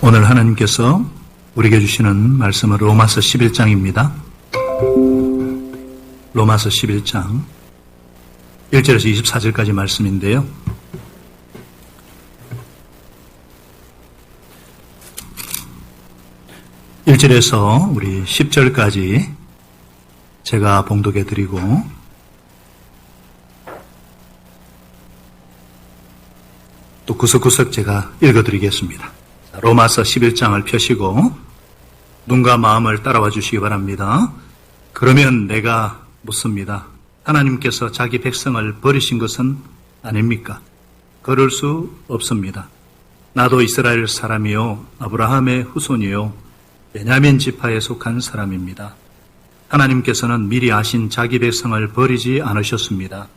오늘 하나님께서 우리에게 주시는 말씀은 로마서 11장입니다. 로마서 11장 1절에서 24절까지 말씀인데요. (1절에서) 우리 10절까지 제가 봉독해 드리고 또 구석구석 제가 읽어 드리겠습니다. 로마서 11장을 펴시고 눈과 마음을 따라와 주시기 바랍니다. 그러면 내가 묻습니다. 하나님께서 자기 백성을 버리신 것은 아닙니까? 그럴 수 없습니다. 나도 이스라엘 사람이요 아브라함의 후손이요 베냐민 지파에 속한 사람입니다. 하나님께서는 미리 아신 자기 백성을 버리지 않으셨습니다.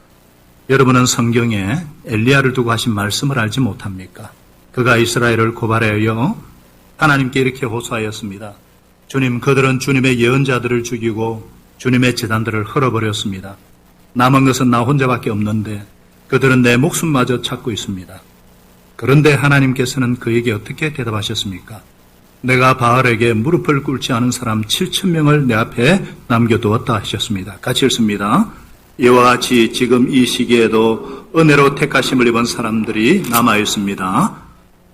여러분은 성경에 엘리야를 두고 하신 말씀을 알지 못합니까? 그가 이스라엘을 고발하여 하나님께 이렇게 호소하였습니다. 주님, 그들은 주님의 예언자들을 죽이고 주님의 제단들을 헐어버렸습니다. 남은 것은 나 혼자밖에 없는데 그들은 내 목숨마저 찾고 있습니다. 그런데 하나님께서는 그에게 어떻게 대답하셨습니까? 내가 바알에게 무릎을 꿇지 않은 사람 7,000명을 내 앞에 남겨두었다 하셨습니다. 같이 읽습니다. 이와 같이 지금 이 시기에도 은혜로 택하심을 입은 사람들이 남아 있습니다.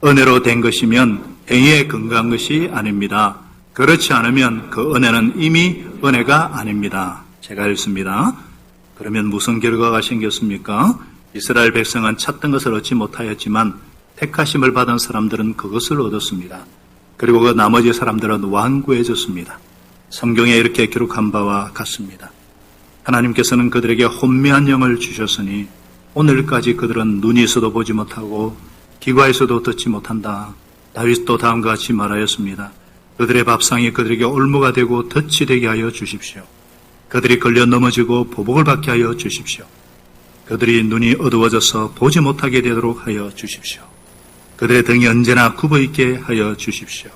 은혜로 된 것이면 행위에 근거한 것이 아닙니다. 그렇지 않으면 그 은혜는 이미 은혜가 아닙니다. 제가 읽습니다. 그러면 무슨 결과가 생겼습니까? 이스라엘 백성은 찾던 것을 얻지 못하였지만 택하심을 받은 사람들은 그것을 얻었습니다. 그리고 그 나머지 사람들은 완고해졌습니다. 성경에 이렇게 기록한 바와 같습니다. 하나님께서는 그들에게 혼미한 영을 주셨으니 오늘까지 그들은 눈이 있어도 보지 못하고 귀가 있어도 듣지 못한다. 다윗도 다음과 같이 말하였습니다. 그들의 밥상이 그들에게 올무가 되고 덫이 되게 하여 주십시오. 그들이 걸려 넘어지고 보복을 받게 하여 주십시오. 그들이 눈이 어두워져서 보지 못하게 되도록 하여 주십시오. 그들의 등이 언제나 굽어있게 하여 주십시오.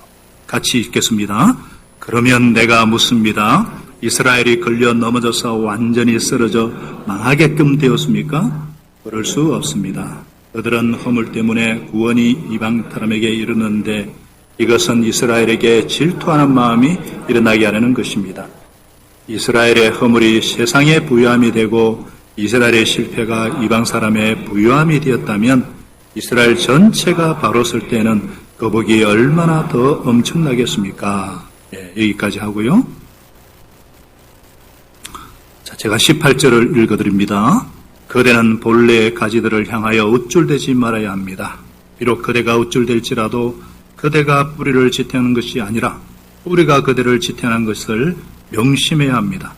같이 읽겠습니다. 그러면 내가 묻습니다. 이스라엘이 걸려 넘어져서 완전히 쓰러져 망하게끔 되었습니까? 그럴 수 없습니다. 그들은 허물 때문에 구원이 이방 사람에게 이르는데 이것은 이스라엘에게 질투하는 마음이 일어나게 하려는 것입니다. 이스라엘의 허물이 세상의 부요함이 되고 이스라엘의 실패가 이방 사람의 부요함이 되었다면 이스라엘 전체가 바로 설 때는 그 복이 얼마나 더 엄청나겠습니까? 여기까지 하고요. 자, 제가 18절을 읽어드립니다. 그대는 본래의 가지들을 향하여 우쭐대지 말아야 합니다. 비록 그대가 우쭐댈지라도 그대가 뿌리를 지탱하는 것이 아니라 뿌리가 그대를 지탱하는 것을 명심해야 합니다.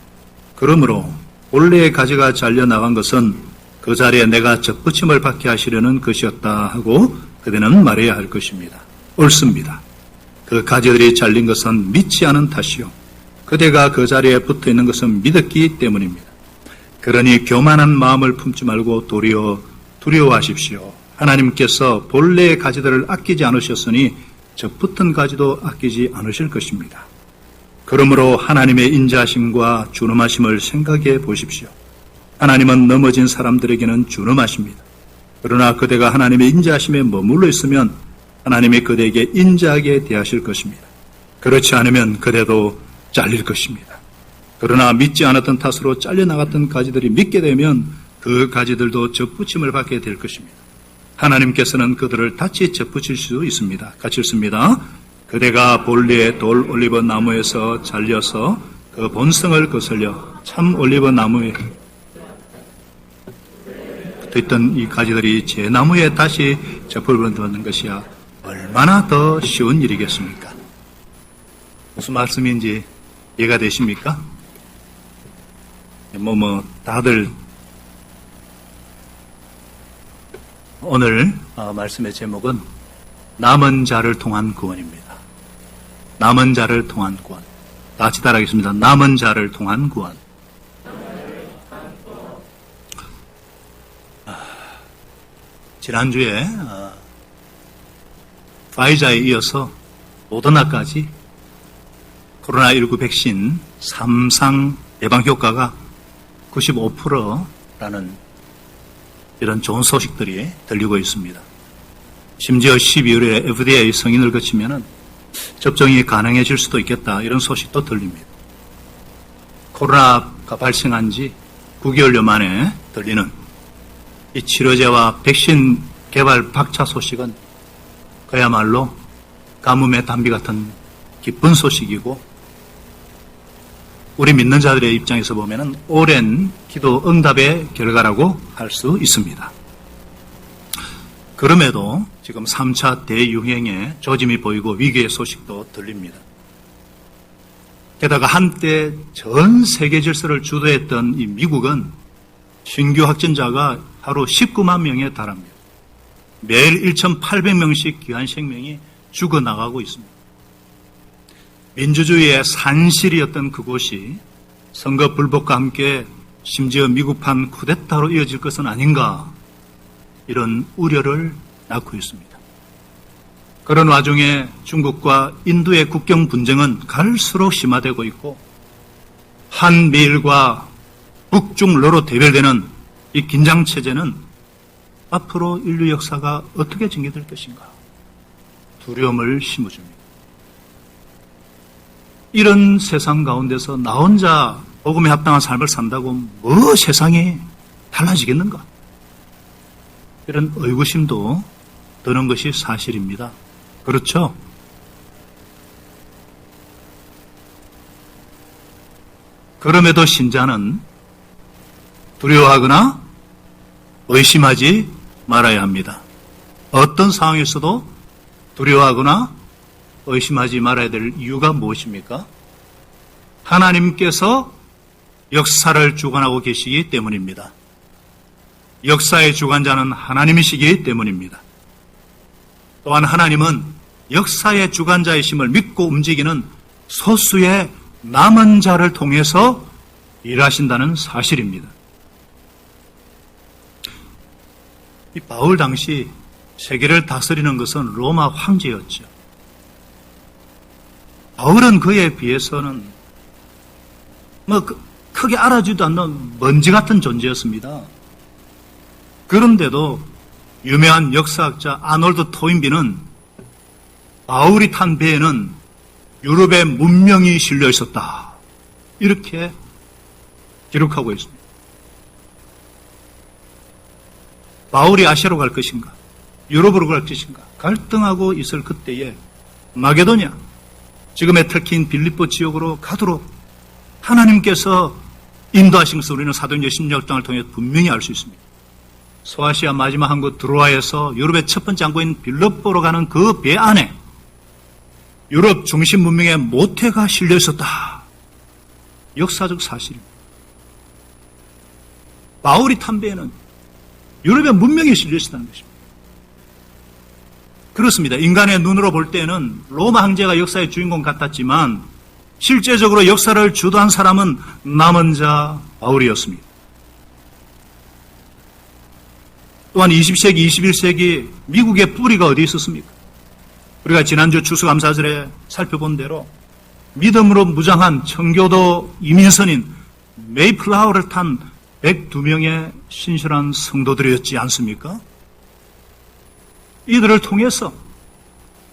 그러므로 본래의 가지가 잘려나간 것은 그 자리에 내가 접붙임을 받게 하시려는 것이었다 하고 그대는 말해야 할 것입니다. 옳습니다. 그 가지들이 잘린 것은 믿지 않은 탓이요. 그대가 그 자리에 붙어 있는 것은 믿었기 때문입니다. 그러니 교만한 마음을 품지 말고 도리어 두려워하십시오. 하나님께서 본래의 가지들을 아끼지 않으셨으니 접붙은 가지도 아끼지 않으실 것입니다. 그러므로 하나님의 인자하심과 준엄하심을 생각해 보십시오. 하나님은 넘어진 사람들에게는 준엄하십니다. 그러나 그대가 하나님의 인자하심에 머물러 있으면 하나님이 그대에게 인자하게 대하실 것입니다. 그렇지 않으면 그대도 잘릴 것입니다. 그러나 믿지 않았던 탓으로 잘려나갔던 가지들이 믿게 되면 그 가지들도 접붙임을 받게 될 것입니다. 하나님께서는 그들을 다시 접붙일 수 있습니다. 같이 읽습니다. 그대가 본래의 돌 올리브 나무에서 잘려서 그 본성을 거슬려 참 올리브 나무에 붙어있던 이 가지들이 제 나무에 다시 접을 받는 것이야 얼마나 더 쉬운 일이겠습니까? 무슨 말씀인지 이해가 되십니까? 다들 오늘 말씀의 제목은 남은 자를 통한 구원입니다. 남은 자를 통한 구원. 다 같이 따라하겠습니다. 남은 자를 통한 구원. 지난주에 파이자에 이어서 모더나까지 코로나19 백신 3상 예방 효과가 95%라는 이런 좋은 소식들이 들리고 있습니다. 심지어 12월에 FDA 승인을 거치면은 접종이 가능해질 수도 있겠다. 이런 소식도 들립니다. 코로나가 발생한 지 9개월여 만에 들리는 이 치료제와 백신 개발 박차 소식은 그야말로 가뭄의 단비 같은 기쁜 소식이고, 우리 믿는 자들의 입장에서 보면은 오랜 기도 응답의 결과라고 할 수 있습니다. 그럼에도 지금 3차 대유행의 조짐이 보이고 위기의 소식도 들립니다. 게다가 한때 전 세계 질서를 주도했던 이 미국은 신규 확진자가 하루 19만 명에 달합니다. 매일 1,800명씩 귀한 생명이 죽어나가고 있습니다. 민주주의의 산실이었던 그곳이 선거 불복과 함께 심지어 미국판 쿠데타로 이어질 것은 아닌가, 이런 우려를 낳고 있습니다. 그런 와중에 중국과 인도의 국경 분쟁은 갈수록 심화되고 있고, 한미일과 북중러로 대별되는 이 긴장체제는 앞으로 인류 역사가 어떻게 전개될 것인가 두려움을 심어줍니다. 이런 세상 가운데서 나 혼자 복음에 합당한 삶을 산다고 뭐 세상이 달라지겠는가, 이런 의구심도 드는 것이 사실입니다. 그렇죠? 그럼에도 신자는 두려워하거나 의심하지 말아야 합니다. 어떤 상황에서도 두려워하거나 의심하지 말아야 될 이유가 무엇입니까? 하나님께서 역사를 주관하고 계시기 때문입니다. 역사의 주관자는 하나님이시기 때문입니다. 또한 하나님은 역사의 주관자이심을 믿고 움직이는 소수의 남은 자를 통해서 일하신다는 사실입니다. 이 바울 당시 세계를 다스리는 것은 로마 황제였죠. 바울은 그에 비해서는 크게 알아주지도 않는 먼지 같은 존재였습니다. 그런데도 유명한 역사학자 아놀드 토인비는 바울이 탄 배에는 유럽의 문명이 실려 있었다, 이렇게 기록하고 있습니다. 바울이 아시아로 갈 것인가, 유럽으로 갈 것인가 갈등하고 있을 그때에 마게도냐, 지금의 터키인 빌립보 지역으로 가도록 하나님께서 인도하신 것을 우리는 사도행전 16장을 통해 분명히 알 수 있습니다. 소아시아 마지막 항구 드로아에서 유럽의 첫 번째 항구인 빌립보로 가는 그 배 안에 유럽 중심 문명의 모태가 실려 있었다. 역사적 사실입니다. 바울이 탄 배에는 유럽의 문명이 실려 있었다는 것입니다. 그렇습니다. 인간의 눈으로 볼 때는 로마 황제가 역사의 주인공 같았지만 실제적으로 역사를 주도한 사람은 남은 자 바울이었습니다. 또한 20세기, 21세기 미국의 뿌리가 어디 있었습니까? 우리가 지난주 추수감사절에 살펴본 대로 믿음으로 무장한 청교도 이민선인 메이플라워를 탄 102명의 신실한 성도들이었지 않습니까? 이들을 통해서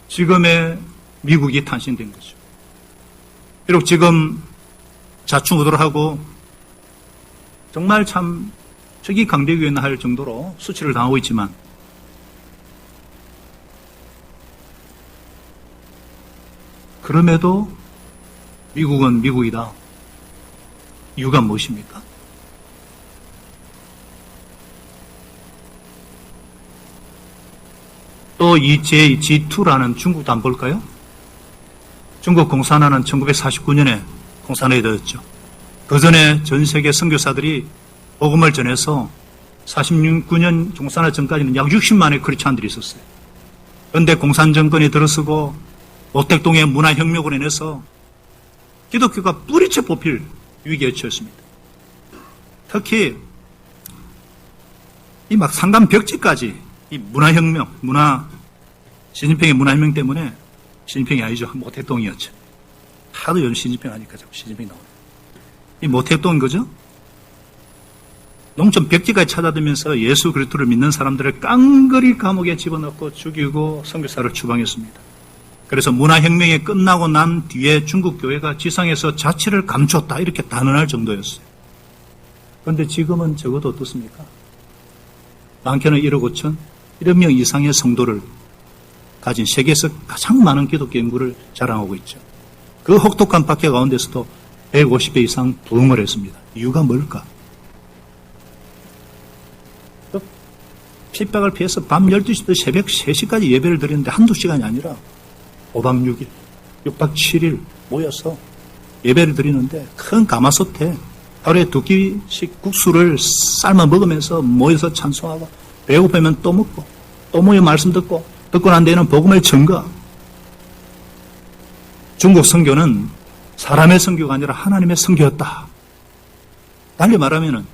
지금의 미국이 탄생된 거죠. 비록 지금 자충우돌을 하고 정말 참 저기 강대교회나 할 정도로 수치를 당하고 있지만 그럼에도 미국은 미국이다. 이유가 무엇입니까? 또 이 G2라는 중국도 안 볼까요? 중국 공산화는 1949년에 공산화에 되었죠. 그 전에 전 세계 선교사들이 복음을 전해서 49년 공산화 전까지는 약 60만의 크리스찬들이 있었어요. 그런데 공산 정권이 들어서고 모택동의 문화혁명으로 인해서 기독교가 뿌리째 뽑힐 위기에 처했습니다. 특히 이 막 상단 벽지까지 이 문화혁명, 시진핑의 문화혁명 때문에, 시진핑이 아니죠. 모택동이었죠. 하도 요즘 시진핑 하니까 자꾸 시진핑 나오네. 이 모택동인 거죠? 농촌 벽지까지 찾아들면서 예수 그리스도를 믿는 사람들을 깡그리 감옥에 집어넣고 죽이고 선교사를 추방했습니다. 그래서 문화혁명이 끝나고 난 뒤에 중국 교회가 지상에서 자치를 감췄다 이렇게 단언할 정도였어요. 그런데 지금은 적어도 어떻습니까? 많게는 1억 5천, 1억 명 이상의 성도를 가진 세계에서 가장 많은 기독교 인구를 자랑하고 있죠. 그 혹독한 박해 가운데서도 150배 이상 부흥을 했습니다. 이유가 뭘까? 핍박을 피해서 밤 12시부터 새벽 3시까지 예배를 드리는데 한두 시간이 아니라 5박 6일, 6박 7일 모여서 예배를 드리는데 큰 가마솥에 하루에 2끼씩 국수를 삶아 먹으면서 모여서 찬송하고 배고프면 또 먹고 또 모여 말씀 듣고 난 뒤에는 복음을 전가. 중국 선교는 사람의 선교가 아니라 하나님의 선교였다. 달리 말하면은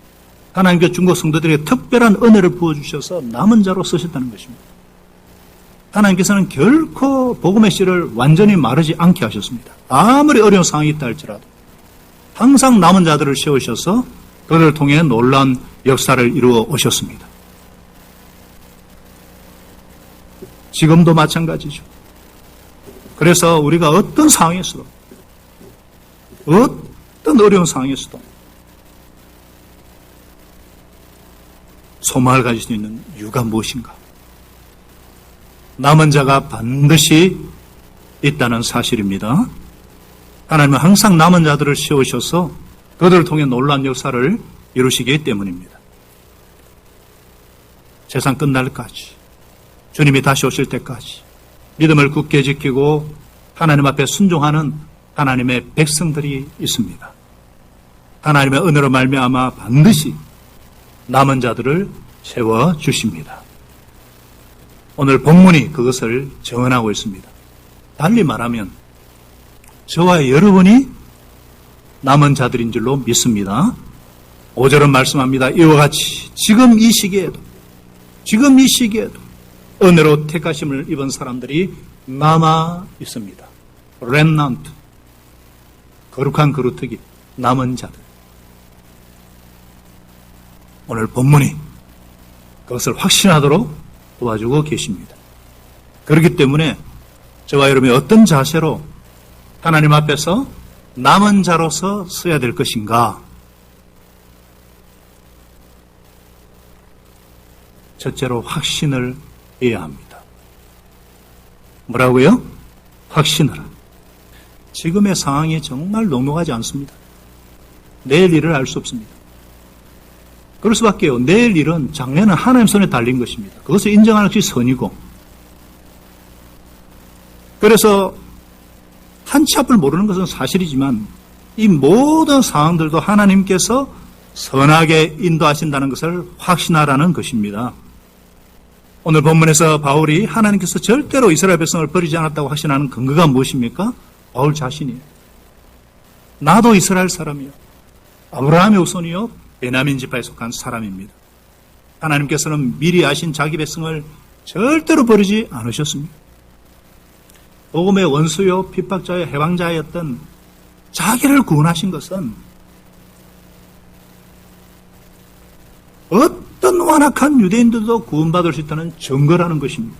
하나님께서 중국 성도들에게 특별한 은혜를 부어주셔서 남은 자로 쓰셨다는 것입니다. 하나님께서는 결코 복음의 씨를 완전히 마르지 않게 하셨습니다. 아무리 어려운 상황이 있다 할지라도 항상 남은 자들을 세우셔서 그들을 통해 놀라운 역사를 이루어 오셨습니다. 지금도 마찬가지죠. 그래서 우리가 어떤 상황에서도 어떤 어려운 상황에서도 소망을 가질 수 있는 이유가 무엇인가? 남은 자가 반드시 있다는 사실입니다. 하나님은 항상 남은 자들을 세우셔서 그들을 통해 놀라운 역사를 이루시기 때문입니다. 세상 끝날까지, 주님이 다시 오실 때까지 믿음을 굳게 지키고 하나님 앞에 순종하는 하나님의 백성들이 있습니다. 하나님의 은혜로 말미암아 반드시 남은 자들을 세워주십니다. 오늘 본문이 그것을 증언하고 있습니다. 달리 말하면 저와 여러분이 남은 자들인 줄로 믿습니다. 5절은 말씀합니다. 이와 같이 지금 이 시기에도 은혜로 택하심을 입은 사람들이 남아 있습니다. 렘넌트, 거룩한 그루터기, 남은 자들. 오늘 본문이 그것을 확신하도록 도와주고 계십니다. 그렇기 때문에 저와 여러분이 어떤 자세로 하나님 앞에서 남은 자로서 서야 될 것인가? 첫째로 확신을 해야 합니다. 뭐라고요? 확신을. 지금의 상황이 정말 녹록하지 않습니다. 내일 일을 알 수 없습니다. 그럴 수밖에요. 내일 일은 장래는 하나님 손에 달린 것입니다. 그것을 인정하는 것이 선이고. 그래서 한치 앞을 모르는 것은 사실이지만 이 모든 상황들도 하나님께서 선하게 인도하신다는 것을 확신하라는 것입니다. 오늘 본문에서 바울이 하나님께서 절대로 이스라엘 백성을 버리지 않았다고 확신하는 근거가 무엇입니까? 바울 자신이에요. 나도 이스라엘 사람이요. 아브라함의 후손이요. 베냐민 지파에 속한 사람입니다. 하나님께서는 미리 아신 자기 백성을 절대로 버리지 않으셨습니다. 복음의 원수요, 핍박자요, 해방자였던 자기를 구원하신 것은 어떤 완악한 유대인들도 구원받을 수 있다는 증거라는 것입니다.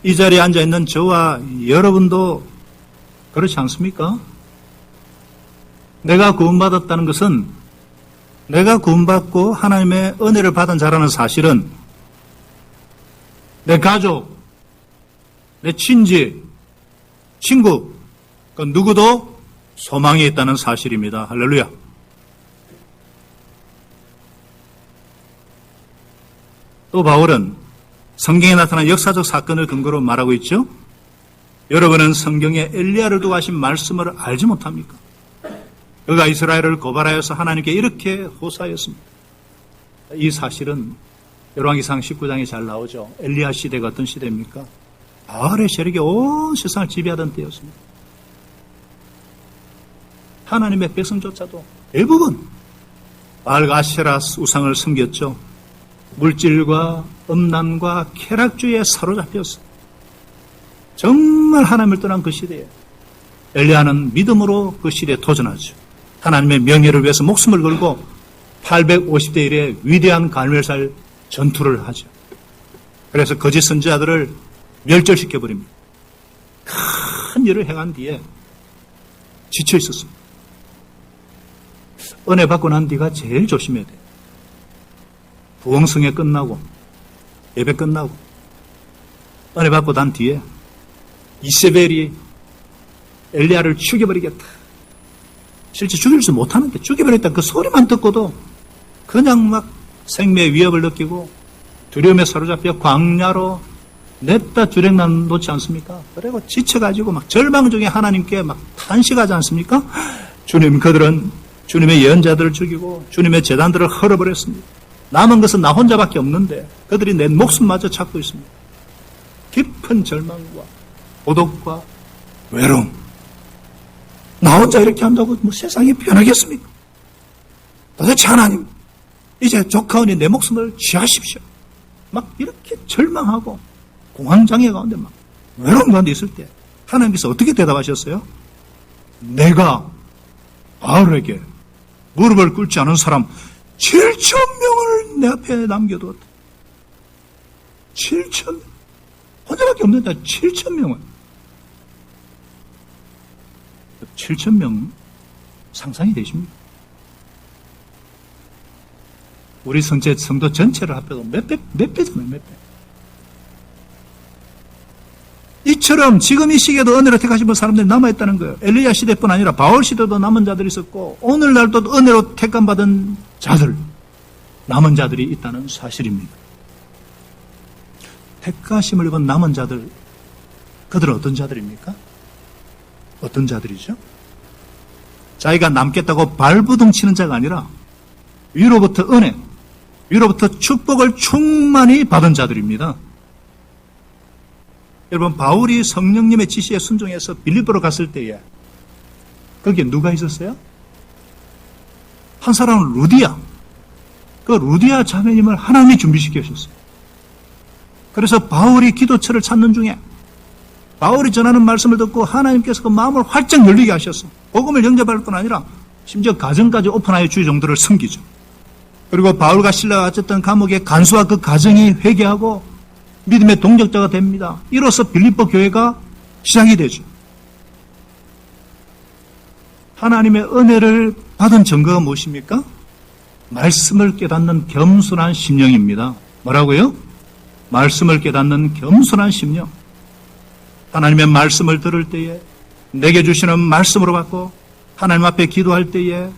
이 자리에 앉아있는 저와 여러분도 그렇지 않습니까? 내가 구원받았다는 것은 내가 구원받고 하나님의 은혜를 받은 자라는 사실은 내 가족, 내 친지, 친구, 그 누구도 소망이 있다는 사실입니다. 할렐루야. 또 바울은 성경에 나타난 역사적 사건을 근거로 말하고 있죠. 여러분은 성경에 엘리야를 두고 하신 말씀을 알지 못합니까? 그가 이스라엘을 고발하여서 하나님께 이렇게 호소하였습니다. 이 사실은 열왕기상 19장에 잘 나오죠. 엘리야 시대가 어떤 시대입니까? 바알의 세력이 온 세상을 지배하던 때였습니다. 하나님의 백성조차도 대부분 바알과 아세라 우상을 섬겼죠. 물질과 음란과 쾌락주의에 사로잡혔어. 정말 하나님을 떠난 그 시대에 엘리야는 믿음으로 그 시대에 도전하죠. 하나님의 명예를 위해서 목숨을 걸고 850대 1의 위대한 갈멜살 전투를 하죠. 그래서 거짓 선지자들을 멸절시켜버립니다. 큰 일을 행한 뒤에 지쳐 있었습니다. 은혜 받고 난 뒤가 제일 조심해야 돼요. 부흥성회 끝나고 예배 끝나고 은혜 받고 난 뒤에 이세벨이 엘리야를 죽여버리겠다. 실제 죽일지 못하는 게 죽여버리겠다. 그 소리만 듣고도 그냥 막 생명의 위협을 느끼고 두려움에 사로잡혀 광야로 냅다 주랭난 놓지 않습니까? 그리고 지쳐가지고 막 절망 중에 하나님께 막 탄식하지 않습니까? 주님, 그들은 주님의 예언자들을 죽이고 주님의 제단들을 헐어버렸습니다. 남은 것은 나 혼자밖에 없는데 그들이 내 목숨마저 찾고 있습니다. 깊은 절망과 고독과 외로움. 나 혼자 이렇게 한다고 뭐 세상이 변하겠습니까? 도대체 하나님, 이제 조카원이 내 목숨을 취하십시오. 막 이렇게 절망하고 공황장애 가운데 막 외로움 가운데 있을 때 하나님께서 어떻게 대답하셨어요? 내가 바울에게 무릎을 꿇지 않은 사람 7,000명을 내 앞에 남겨두었다. 7,000명. 혼자밖에 없는데 7,000명을. 7,000명 상상이 되십니까? 우리 성도 전체를 합해도 몇 배잖아요, 몇 배. 이처럼 지금 이 시기에도 은혜로 택하신 사람들이 남아있다는 거예요. 엘리야 시대뿐 아니라 바울 시대도 남은 자들이 있었고 오늘날도 은혜로 택함받은 자들, 남은 자들이 있다는 사실입니다. 택하심을 입은 남은 자들, 그들은 어떤 자들입니까? 어떤 자들이죠? 자기가 남겠다고 발부둥 치는 자가 아니라 위로부터 은혜, 위로부터 축복을 충만히 받은 자들입니다. 여러분, 바울이 성령님의 지시에 순종해서 빌립보로 갔을 때에 거기에 누가 있었어요? 한 사람은 루디아. 그 루디아 자매님을 하나님이 준비시켜 주셨어요. 그래서 바울이 기도처를 찾는 중에 바울이 전하는 말씀을 듣고 하나님께서 그 마음을 활짝 열리게 하셨어. 복음을 영접할 뿐 아니라 심지어 가정까지 오픈하여 주의 정도를 섬기죠. 그리고 바울과 실라가 갇혔던 감옥의 간수와 그 가정이 회개하고 믿음의 동력자가 됩니다. 이로써 빌립보 교회가 시작이 되죠. 하나님의 은혜를 받은 증거가 무엇입니까? 말씀을 깨닫는 겸손한 심령입니다. 뭐라고요? 말씀을 깨닫는 겸손한 심령. 하나님의 말씀을 들을 때에 내게 주시는 말씀으로 받고 하나님 앞에 기도할 때에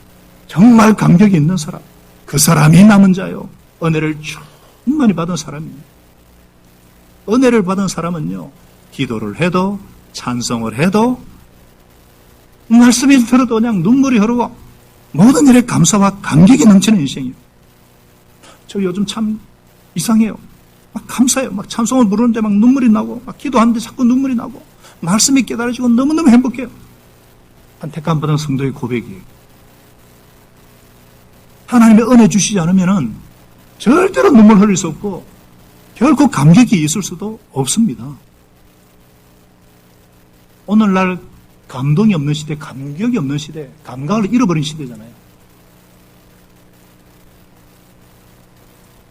정말 감격이 있는 사람, 그 사람이 남은 자요. 은혜를 충만히 받은 사람입니다. 은혜를 받은 사람은요, 기도를 해도 찬송을 해도 말씀을 들어도 그냥 눈물이 흐르고 모든 일에 감사와 감격이 넘치는 인생이에요. 저 요즘 참 이상해요. 막 감사해요. 막 찬송을 부르는데 막 눈물이 나고, 막 기도하는데 자꾸 눈물이 나고, 말씀이 깨달아지고 너무너무 행복해요. 한 택함 받은 성도의 고백이에요. 하나님의 은혜 주시지 않으면은 절대로 눈물 흘릴 수 없고 결코 감격이 있을 수도 없습니다. 오늘날 감동이 없는 시대, 감격이 없는 시대, 감각을 잃어버린 시대잖아요.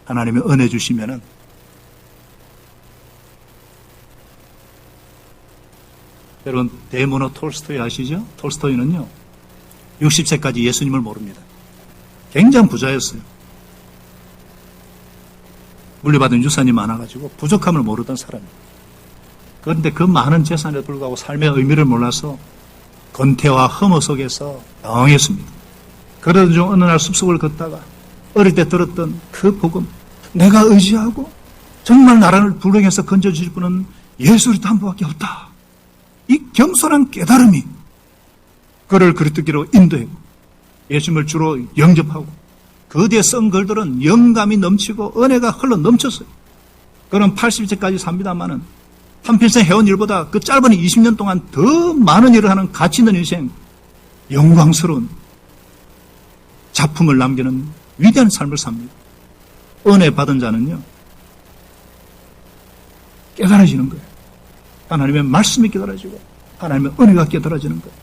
하나님의 은혜 주시면은 여러분, 데모노 톨스토이 아시죠? 톨스토이는요 60세까지 예수님을 모릅니다. 굉장히 부자였어요. 물려받은 유산이 많아가지고 부족함을 모르던 사람이에요. 그런데 그 많은 재산에도 불구하고 삶의 의미를 몰라서 건태와 혐오 속에서 당황했습니다. 그러던 중 어느 날 숲속을 걷다가 어릴 때 들었던 그 복음, 내가 의지하고 정말 나라를 불행해서 건져주실 분은 예수 그리스도밖에 없다. 이 겸손한 깨달음이 그를 그리스도께로 인도했고 예수님을 주로 영접하고 그 뒤에 쓴 글들은 영감이 넘치고 은혜가 흘러 넘쳤어요. 그는 80세까지 삽니다마는 한평생 해온 일보다 그 짧은 20년 동안 더 많은 일을 하는 가치 있는 인생, 영광스러운 작품을 남기는 위대한 삶을 삽니다. 은혜 받은 자는요 깨달아지는 거예요. 하나님의 말씀이 깨달아지고 하나님의 은혜가 깨달아지는 거예요.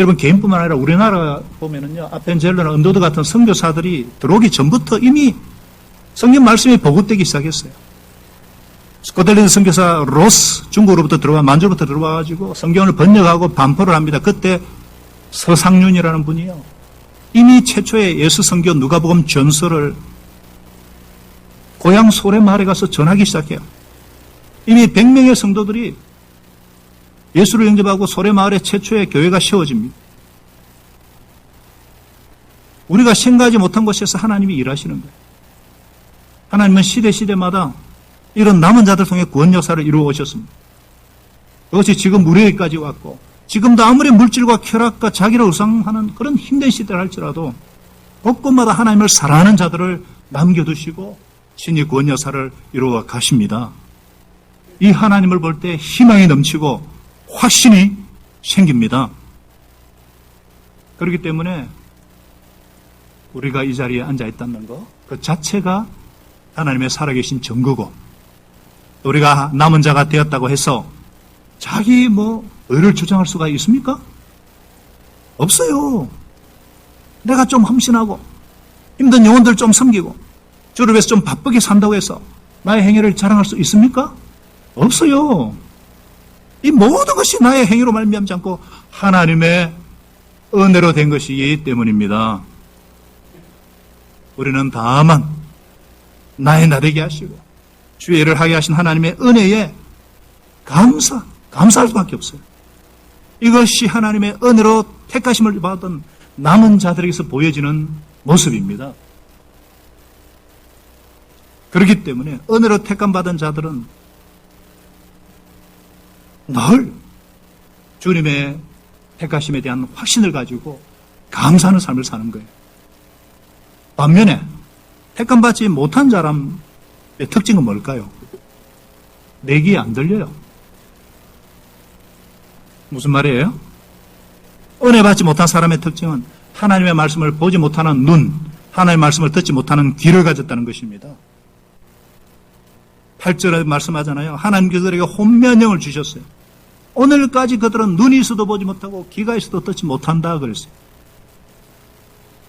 여러분, 개인뿐만 아니라 우리나라 보면은요, 아펜젤러나 언더드 같은 선교사들이 들어오기 전부터 이미 성경 말씀이 보급되기 시작했어요. 스코틀랜드 선교사 로스, 중국으로부터 들어와, 만주로부터 들어와가지고 성경을 번역하고 반포를 합니다. 그때 서상륜이라는 분이요, 이미 최초의 예수 성경 누가복음 전서를 고향 소래마을에 가서 전하기 시작해요. 이미 100명의 성도들이 예수를 영접하고 소래마을에 최초의 교회가 세워집니다. 우리가 생각하지 못한 곳에서 하나님이 일하시는 거예요. 하나님은 시대마다 이런 남은 자들 통해 구원 역사를 이루어 오셨습니다. 그것이 지금 우리에게까지 왔고, 지금도 아무리 물질과 쾌락과 자기를 우상하는 그런 힘든 시대를 할지라도 곳곳마다 하나님을 사랑하는 자들을 남겨두시고 신이 구원 역사를 이루어 가십니다. 이 하나님을 볼 때 희망이 넘치고 확신이 생깁니다. 그렇기 때문에 우리가 이 자리에 앉아 있다는 것, 그 자체가 하나님의 살아계신 증거고, 우리가 남은 자가 되었다고 해서 자기 의를 주장할 수가 있습니까? 없어요. 내가 좀 헌신하고 힘든 영혼들 좀 섬기고 주를 위해서 좀 바쁘게 산다고 해서 나의 행위를 자랑할 수 있습니까? 없어요. 이 모든 것이 나의 행위로 말미암지 않고 하나님의 은혜로 된 것이기 때문입니다. 우리는 다만 나의 나되게 하시고 주의 일을 하게 하신 하나님의 은혜에 감사할 수밖에 없어요. 이것이 하나님의 은혜로 택하심을 받은 남은 자들에게서 보여지는 모습입니다. 그렇기 때문에 은혜로 택함받은 자들은 늘 주님의 택하심에 대한 확신을 가지고 감사하는 삶을 사는 거예요. 반면에 택함받지 못한 사람의 특징은 뭘까요? 내 귀에 안 들려요. 무슨 말이에요? 은혜 받지 못한 사람의 특징은 하나님의 말씀을 보지 못하는 눈, 하나님의 말씀을 듣지 못하는 귀를 가졌다는 것입니다. 8절에 말씀하잖아요. 하나님 그들에게 혼면형을 주셨어요. 오늘까지 그들은 눈이 있어도 보지 못하고 귀가 있어도 듣지 못한다 그랬어요.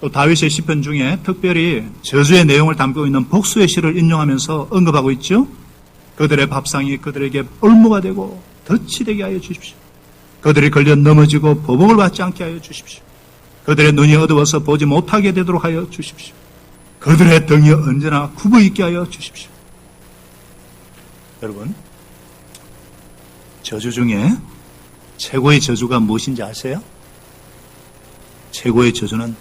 또 다윗의 시편 중에 특별히 저주의 내용을 담고 있는 복수의 시를 인용하면서 언급하고 있죠. 그들의 밥상이 그들에게 올무가 되고 덫이 되게 하여 주십시오. 그들이 걸려 넘어지고 보복을 받지 않게 하여 주십시오. 그들의 눈이 어두워서 보지 못하게 되도록 하여 주십시오. 그들의 등이 언제나 굽어 있게 하여 주십시오. 여러분, 저주 중에 최고의 저주가 무엇인지 아세요? 최고의 저주는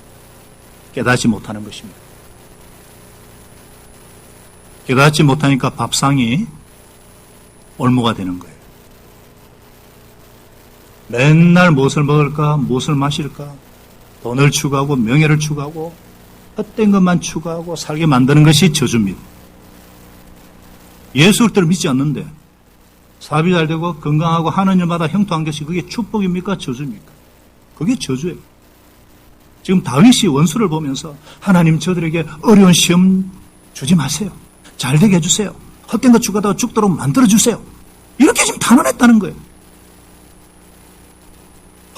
깨닫지 못하는 것입니다. 깨닫지 못하니까 밥상이 올무가 되는 거예요. 맨날 무엇을 먹을까, 무엇을 마실까, 돈을 추구하고 명예를 추구하고 헛된 것만 추구하고 살게 만드는 것이 저주입니다. 예수 그리스도를 믿지 않는데 사업이 잘 되고 건강하고 하는 일마다 형통한 것이 그게 축복입니까? 저주입니까? 그게 저주예요. 지금 다윗이 원수를 보면서 하나님 저들에게 어려운 시험 주지 마세요. 잘 되게 해주세요. 헛된 것 추구하다가 죽도록 만들어주세요. 이렇게 지금 단언했다는 거예요.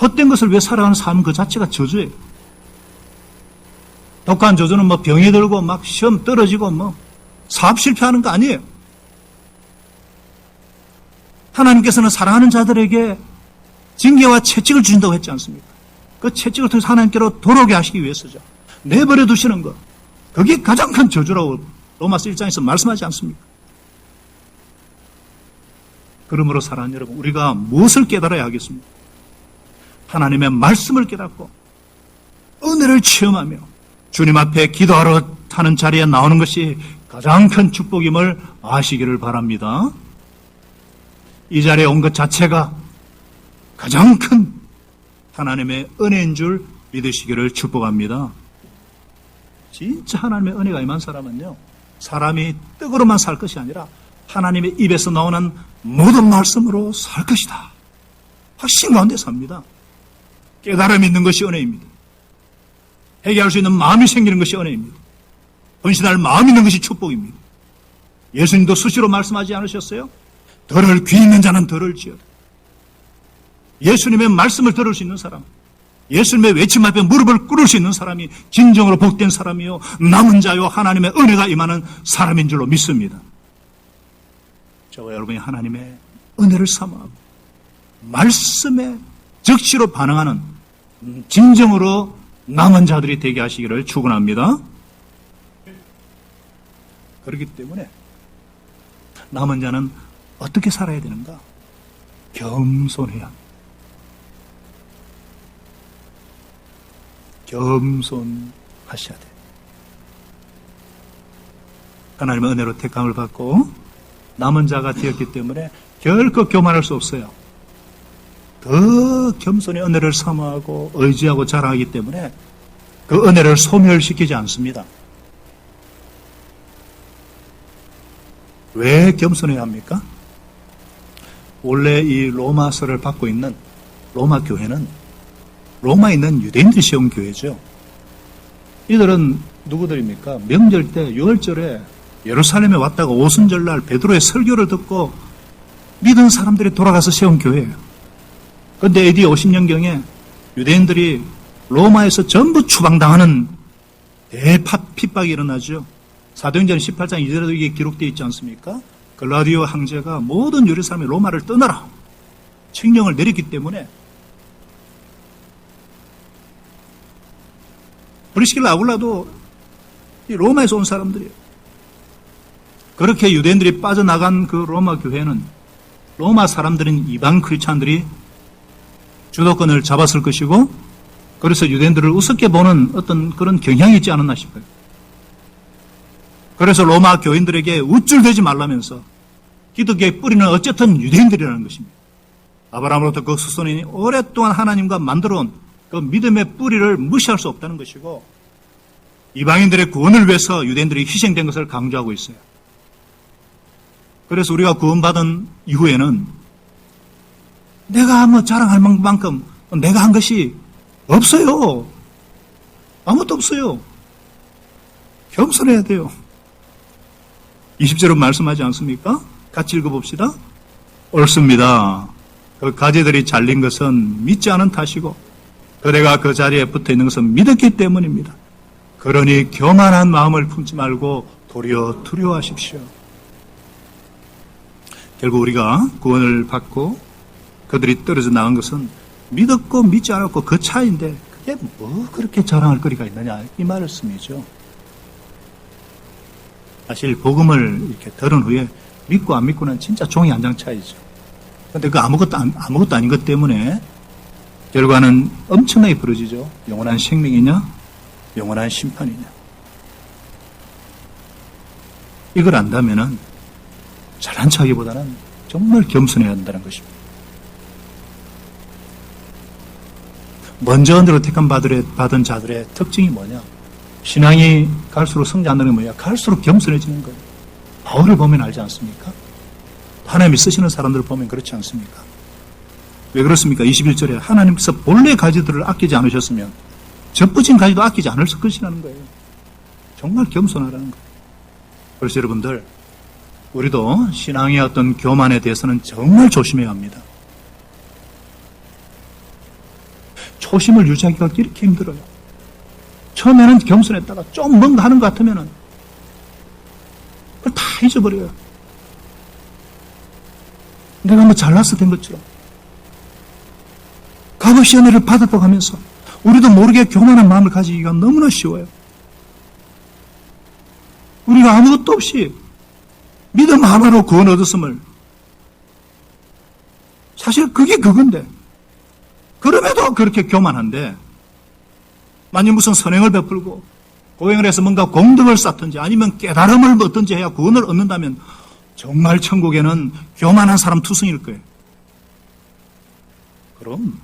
헛된 것을 위해 살아가는 삶 그 자체가 저주예요. 독한 저주는 병이 들고 막 시험 떨어지고 사업 실패하는 거 아니에요. 하나님께서는 사랑하는 자들에게 징계와 채찍을 주신다고 했지 않습니까? 그 채찍을 통해서 하나님께로 돌아오게 하시기 위해서죠. 내버려 두시는 것. 그게 가장 큰 저주라고 로마서 1장에서 말씀하지 않습니까? 그러므로 사랑하는 여러분, 우리가 무엇을 깨달아야 하겠습니까? 하나님의 말씀을 깨닫고 은혜를 체험하며 주님 앞에 기도하러 하는 자리에 나오는 것이 가장 큰 축복임을 아시기를 바랍니다. 이 자리에 온 것 자체가 가장 큰 하나님의 은혜인 줄 믿으시기를 축복합니다. 진짜 하나님의 은혜가 임한 사람은요, 사람이 떡으로만 살 것이 아니라 하나님의 입에서 나오는 모든 말씀으로 살 것이다. 확신 가운데 삽니다. 깨달음이 있는 것이 은혜입니다. 회개할 수 있는 마음이 생기는 것이 은혜입니다. 헌신할 마음이 있는 것이 축복입니다. 예수님도 수시로 말씀하지 않으셨어요? 들을 귀 있는 자는 들을 지어다. 예수님의 말씀을 들을 수 있는 사람, 예수님의 외침 앞에 무릎을 꿇을 수 있는 사람이 진정으로 복된 사람이요 남은 자요 하나님의 은혜가 임하는 사람인 줄로 믿습니다. 저와 여러분이 하나님의 은혜를 삼아 말씀에 즉시로 반응하는 진정으로 남은 자들이 되게 하시기를 축원합니다. 그렇기 때문에 남은 자는 어떻게 살아야 되는가? 겸손해야 합니다. 겸손하셔야 돼요. 하나님의 은혜로 택함을 받고 남은 자가 되었기 때문에 결코 교만할 수 없어요. 더 겸손히 은혜를 사모하고 의지하고 자랑하기 때문에 그 은혜를 소멸시키지 않습니다. 왜 겸손해야 합니까? 원래 이 로마서를 받고 있는 로마 교회는 로마에 있는 유대인들이 세운 교회죠. 이들은 누구들입니까? 명절 때 6월절에 예루살렘에 왔다가 오순절날 베드로의 설교를 듣고 믿은 사람들이 돌아가서 세운 교회예요. 그런데 AD 50년경에 유대인들이 로마에서 전부 추방당하는 대핍박이 일어나죠. 사도행전 18장 2절에도 이게 기록되어 있지 않습니까? 글라디오 황제가 모든 유대 사람이 로마를 떠나라 칙령을 내렸기 때문에 브리스길라 아굴라도 이 로마에서 온 사람들이에요. 그렇게 유대인들이 빠져나간 그 로마 교회는 로마 사람들인 이방 크리스찬들이 주도권을 잡았을 것이고 그래서 유대인들을 우습게 보는 어떤 그런 경향이 있지 않았나 싶어요. 그래서 로마 교인들에게 우쭐대지 말라면서 기독교의 뿌리는 어쨌든 유대인들이라는 것입니다. 아브라함으로부터 그 후손이 오랫동안 하나님과 만들어온 그 믿음의 뿌리를 무시할 수 없다는 것이고 이방인들의 구원을 위해서 유대인들이 희생된 것을 강조하고 있어요. 그래서 우리가 구원받은 이후에는 내가 뭐 자랑할 만큼 내가 한 것이 없어요. 아무것도 없어요. 겸손해야 돼요. 20절은 말씀하지 않습니까? 같이 읽어봅시다. 옳습니다. 그 가지들이 잘린 것은 믿지 않은 탓이고 그대가 그 자리에 붙어있는 것은 믿었기 때문입니다. 그러니 교만한 마음을 품지 말고 도리어 두려워하십시오. 결국 우리가 구원을 받고 그들이 떨어져 나간 것은 믿었고 믿지 않았고 그 차이인데 그게 뭐 그렇게 자랑할 거리가 있느냐 이 말씀이죠. 사실 복음을 이렇게 들은 후에 믿고 안 믿고는 진짜 종이 한 장 차이죠. 그런데 그 아무것도 아닌 것 때문에 결과는 엄청나게 벌어지죠. 영원한 생명이냐 영원한 심판이냐. 이걸 안다면은 잘난 척하기보다는 정말 겸손해야 한다는 것입니다. 먼저 은혜로 택함 받은 자들의 특징이 뭐냐? 신앙이 갈수록 성장하는 게 뭐냐? 갈수록 겸손해지는 거예요. 바울을 보면 알지 않습니까? 하나님이 쓰시는 사람들을 보면 그렇지 않습니까? 왜 그렇습니까? 21절에 하나님께서 본래 가지들을 아끼지 않으셨으면 젖붙인 가지도 아끼지 않을 것이라는 거예요. 정말 겸손하라는 거예요. 그래서 여러분들 우리도 신앙의 어떤 교만에 대해서는 정말 조심해야 합니다. 초심을 유지하기가 이렇게 힘들어요. 처음에는 겸손했다가 좀 뭔가 하는 것 같으면은 그걸 다 잊어버려요. 내가 뭐 잘나서 된 것처럼. 값없이 은혜를 받았다고 하면서 우리도 모르게 교만한 마음을 가지기가 너무나 쉬워요. 우리가 아무것도 없이 믿음 하나로 구원 얻었음을 사실 그게 그건데 그럼에도 그렇게 교만한데 만약 무슨 선행을 베풀고 고행을 해서 뭔가 공덕을 쌓든지 아니면 깨달음을 얻든지 해야 구원을 얻는다면 정말 천국에는 교만한 사람 투성일 거예요. 그럼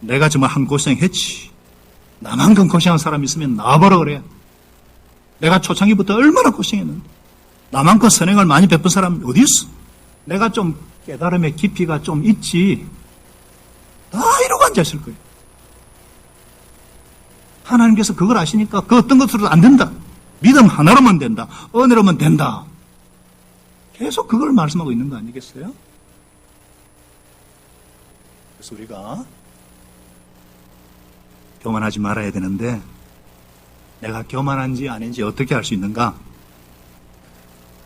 내가 정말 한 고생했지. 나만큼 고생한 사람 있으면 나와보라 그래. 내가 초창기부터 얼마나 고생했는데 나만큼 선행을 많이 베푼 사람이 어디 있어? 내가 좀 깨달음의 깊이가 좀 있지. 다 이러고 앉아있을 거예요. 하나님께서 그걸 아시니까 그 어떤 것으로도 안 된다. 믿음 하나로만 된다. 은혜로만 된다. 계속 그걸 말씀하고 있는 거 아니겠어요? 그래서 우리가 교만하지 말아야 되는데 내가 교만한지 아닌지 어떻게 알 수 있는가?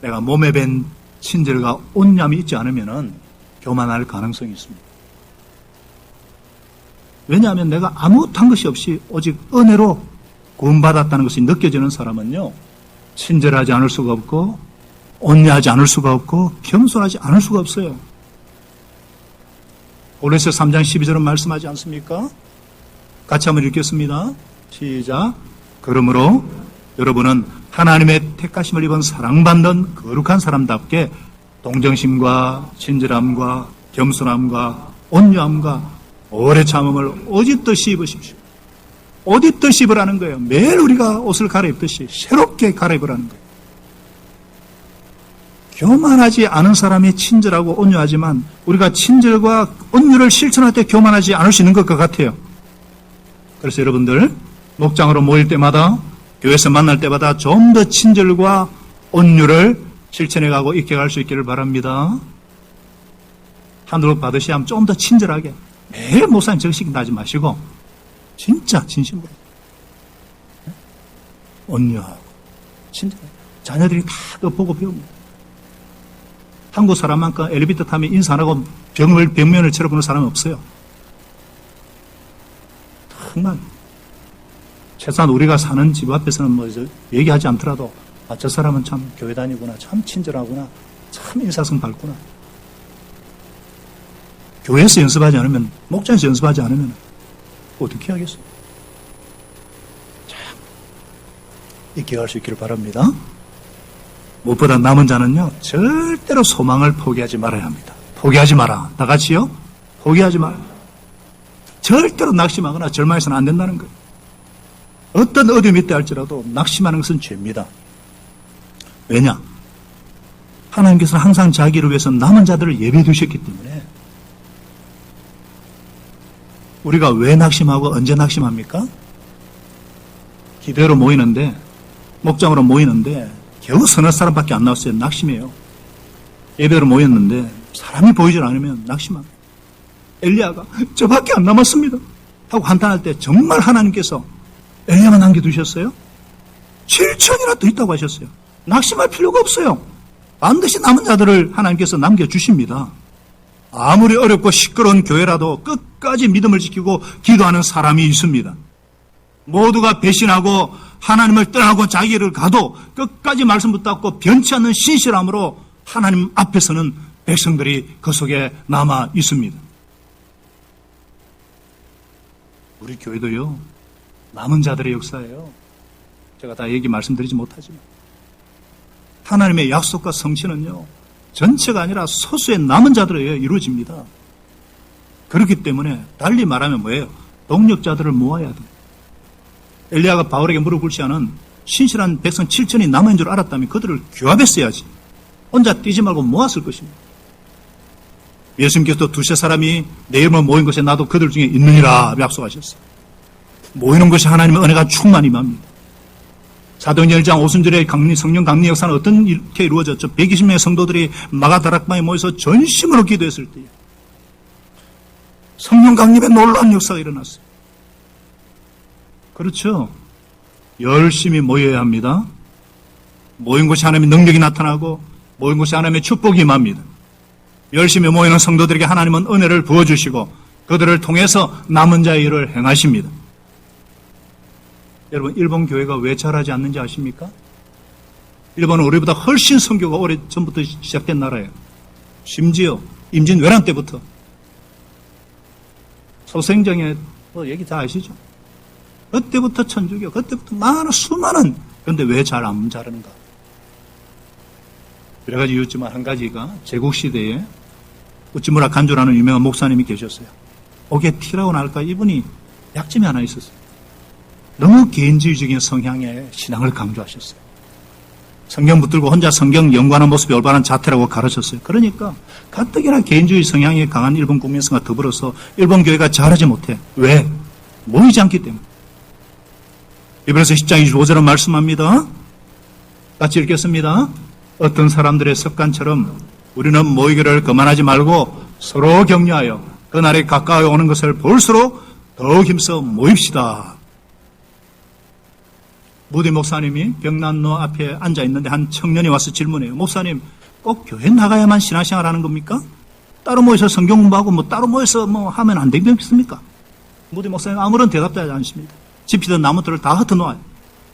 내가 몸에 밴 친절과 온념이 있지 않으면 교만할 가능성이 있습니다. 왜냐하면 내가 아무것도 한 것이 없이 오직 은혜로 구원받았다는 것이 느껴지는 사람은요, 친절하지 않을 수가 없고 온유하지 않을 수가 없고 겸손하지 않을 수가 없어요. 고린도서 3장 12절은 말씀하지 않습니까? 같이 한번 읽겠습니다. 시작. 그러므로 여러분은 하나님의 택하심을 입은 사랑받는 거룩한 사람답게 동정심과 친절함과 겸손함과 온유함과 오래 참음을 옷 입듯이 입으십시오. 옷 입듯이 입으라는 거예요. 매일 우리가 옷을 갈아입듯이 새롭게 갈아입으라는 거예요. 교만하지 않은 사람이 친절하고 온유하지만 우리가 친절과 온유를 실천할 때 교만하지 않을 수 있는 것 같아요. 그래서 여러분들 목장으로 모일 때마다 교회에서 만날 때마다 좀 더 친절과 온유를 실천해가고 익혀갈 수 있기를 바랍니다. 한두 번 받으셔야 하면 좀 더 친절하게 매일 목사님 정식 나지 마시고 진짜 진심으로 온유하고 친절하게 자녀들이 다 그거 보고 배웁니다. 한국 사람만큼 엘리베이터 타면 인사 안 하고 벽면을 쳐다보는 사람은 없어요. 정말 최소한 우리가 사는 집 앞에서는 뭐 얘기하지 않더라도 저 사람은 참 교회 다니구나, 참 친절하구나, 참 인사성 밝구나. 교회에서 연습하지 않으면, 목장에서 연습하지 않으면 어떻게 하겠어요? 참 익혀갈 수 있기를 바랍니다. 무엇보다 남은 자는요, 절대로 소망을 포기하지 말아야 합니다. 포기하지 마라. 다 같이요? 포기하지 마라. 절대로 낙심하거나 절망해서는 안 된다는 거예요. 어떤 어려움이 있다 할지라도 낙심하는 것은 죄입니다. 왜냐? 하나님께서는 항상 자기를 위해서 남은 자들을 예배해 두셨기 때문에 우리가 왜 낙심하고 언제 낙심합니까? 기도회로 모이는데, 목장으로 모이는데 겨우 서너 사람밖에 안 나왔어요. 낙심해요. 예배로 모였는데 사람이 보이질 않으면 낙심합니다. 엘리야가 저밖에 안 남았습니다 하고 한탄할 때 정말 하나님께서 엘리야만 남겨두셨어요? 7천이나 더 있다고 하셨어요. 낙심할 필요가 없어요. 반드시 남은 자들을 하나님께서 남겨주십니다. 아무리 어렵고 시끄러운 교회라도 끝까지 믿음을 지키고 기도하는 사람이 있습니다. 모두가 배신하고 하나님을 떠나고 자기를 가도 끝까지 말씀 붙잡고 변치 않는 신실함으로 하나님 앞에서는 백성들이 그 속에 남아 있습니다. 우리 교회도요, 남은 자들의 역사예요. 제가 다 얘기 말씀드리지 못하지만 하나님의 약속과 성취는요, 전체가 아니라 소수의 남은 자들에 의해 이루어집니다. 그렇기 때문에 달리 말하면 뭐예요? 동력자들을 모아야 돼요. 엘리야가 바울에게 무릎 꿇지 않은 신실한 백성 7천이 남은 줄 알았다면 그들을 규합했어야지. 혼자 뛰지 말고 모았을 것입니다. 예수님께서도 두세 사람이 내 이름을 모인 것에 나도 그들 중에 있느니라 약속하셨어요. 모이는 것이 하나님의 은혜가 충만히 임합니다. 사도행전 1장 오순절의 성령 강림 역사는 어떻게 이루어졌죠? 120명의 성도들이 마가다락방에 모여서 전심으로 기도했을 때에 성령 강림의 놀라운 역사가 일어났어요. 그렇죠? 열심히 모여야 합니다. 모인 곳이 하나님의 능력이 나타나고 모인 곳이 하나님의 축복이 임합니다. 열심히 모이는 성도들에게 하나님은 은혜를 부어주시고 그들을 통해서 남은 자의 일을 행하십니다. 여러분, 일본 교회가 왜 잘하지 않는지 아십니까? 일본은 우리보다 훨씬 선교가 오래 전부터 시작된 나라예요. 심지어 임진왜란 때부터. 소생정의 얘기 다 아시죠? 그때부터 천주교, 그때부터 많은 수많은. 그런데 왜 잘 안 자르는가? 여러 가지 이유지만 한 가지가 제국시대에 우찌무라 간조라는 유명한 목사님이 계셨어요. 옥에 티라고 나올까? 이분이 약점이 하나 있었어요. 너무 개인주의적인 성향의 신앙을 강조하셨어요. 성경 붙들고 혼자 성경 연구하는 모습이 올바른 자태라고 가르쳤어요. 그러니까 가뜩이나 개인주의 성향이 강한 일본 국민성과 더불어서 일본 교회가 잘하지 못해. 왜? 모이지 않기 때문에. 이번에서 10장 25절은 말씀합니다. 같이 읽겠습니다. 어떤 사람들의 습관처럼 우리는 모이기를 그만하지 말고 서로 격려하여 그날이 가까이 오는 것을 볼수록 더욱 힘써 모입시다. 무대 목사님이 벽난로 앞에 앉아 있는데 한 청년이 와서 질문해요. 목사님, 꼭 교회 나가야만 신앙생활 하는 겁니까? 따로 모여서 성경 공부하고 따로 모여서 하면 안 되겠습니까? 무대 목사님 아무런 대답도 하지 않습니다. 집히던 나무들을 다 흩어놓아요.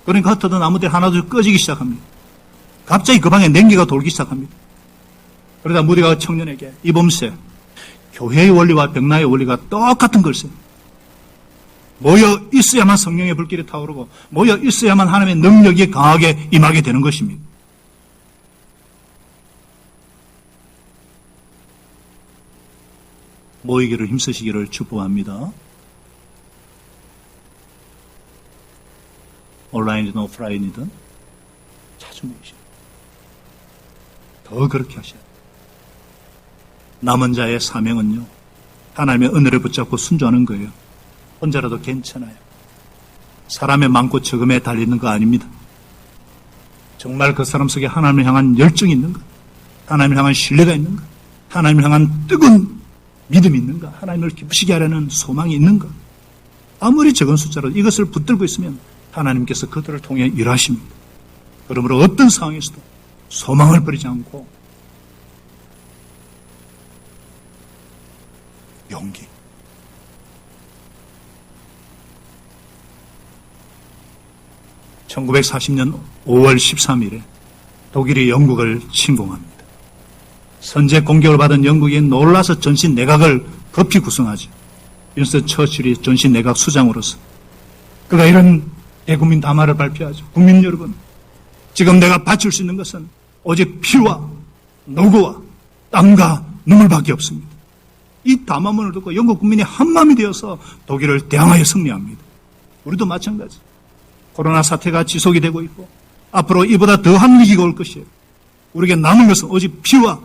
그러니까 흩어던 나무들이 하나둘 꺼지기 시작합니다. 갑자기 그 방에 냉기가 돌기 시작합니다. 그러다 무대가 청년에게 이범세, 교회의 원리와 벽나의 원리가 똑같은 걸세. 모여 있어야만 성령의 불길이 타오르고 모여 있어야만 하나님의 능력이 강하게 임하게 되는 것입니다. 모이기를 힘쓰시기를 축복합니다. 온라인이든 오프라인이든 자주 모이시고 더 그렇게 하셔야 돼요. 남은 자의 사명은요, 하나님의 은혜를 붙잡고 순종하는 거예요. 혼자라도 괜찮아요. 사람의 많고 적음에 달리는 거 아닙니다. 정말 그 사람 속에 하나님을 향한 열정이 있는가? 하나님을 향한 신뢰가 있는가? 하나님을 향한 뜨거운 믿음이 있는가? 하나님을 기쁘시게 하려는 소망이 있는가? 아무리 적은 숫자라도 이것을 붙들고 있으면 하나님께서 그들을 통해 일하십니다. 그러므로 어떤 상황에서도 소망을 버리지 않고 용기. (1940년 5월 13일에) 독일이 영국을 침공합니다. 선제 공격을 받은 영국이 놀라서 전신 내각을 급히 구성하죠. 윈스턴 처칠이 전신 내각 수장으로서 그가 이런 대국민 담화를 발표하죠. 국민 여러분, 지금 내가 바칠 수 있는 것은 오직 피와 노고와 땀과 눈물밖에 없습니다. 이 담화문을 듣고 영국 국민이 한마음이 되어서 독일을 대항하여 승리합니다. 우리도 마찬가지. 코로나 사태가 지속이 되고 있고 앞으로 이보다 더한 위기가 올 것이에요. 우리에게 남은 것은 오직 피와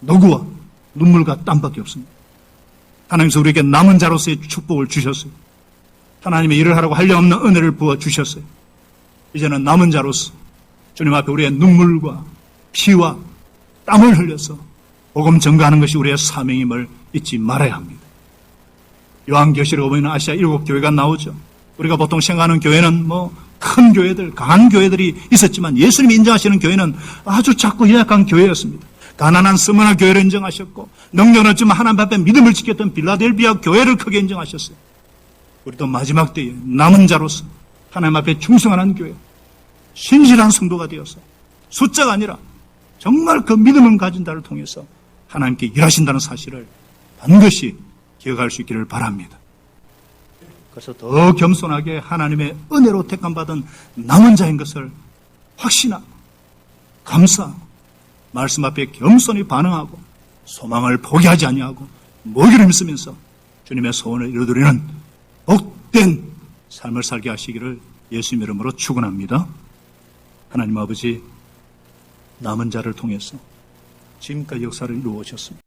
노고와 눈물과 땀밖에 없습니다. 하나님께서 우리에게 남은 자로서의 축복을 주셨어요. 하나님의 일을 하라고 한량없는 은혜를 부어 주셨어요. 이제는 남은 자로서 주님 앞에 우리의 눈물과 피와 땀을 흘려서 복음 전가하는 것이 우리의 사명임을 잊지 말아야 합니다. 요한계시록에 보면 아시아 7교회가 나오죠. 우리가 보통 생각하는 교회는 큰 교회들, 강한 교회들이 있었지만 예수님이 인정하시는 교회는 아주 작고 연약한 교회였습니다. 가난한 스무나 교회를 인정하셨고 능력은 없지만 하나님 앞에 믿음을 지켰던 빌라델비아 교회를 크게 인정하셨어요. 우리도 마지막 때에 남은 자로서 하나님 앞에 충성하는 교회, 신실한 성도가 되어서 숫자가 아니라 정말 그 믿음을 가진 자를 통해서 하나님께 일하신다는 사실을 반드시 기억할 수 있기를 바랍니다. 그래서 더 겸손하게 하나님의 은혜로 택함받은 남은 자인 것을 확신하고 감사하고 말씀 앞에 겸손히 반응하고 소망을 포기하지 아니하고 모기를 믿으면서 주님의 소원을 이루어드리는 복된 삶을 살게 하시기를 예수님 이름으로 축원합니다. 하나님 아버지, 남은 자를 통해서 지금까지 역사를 이루어 오셨습니다.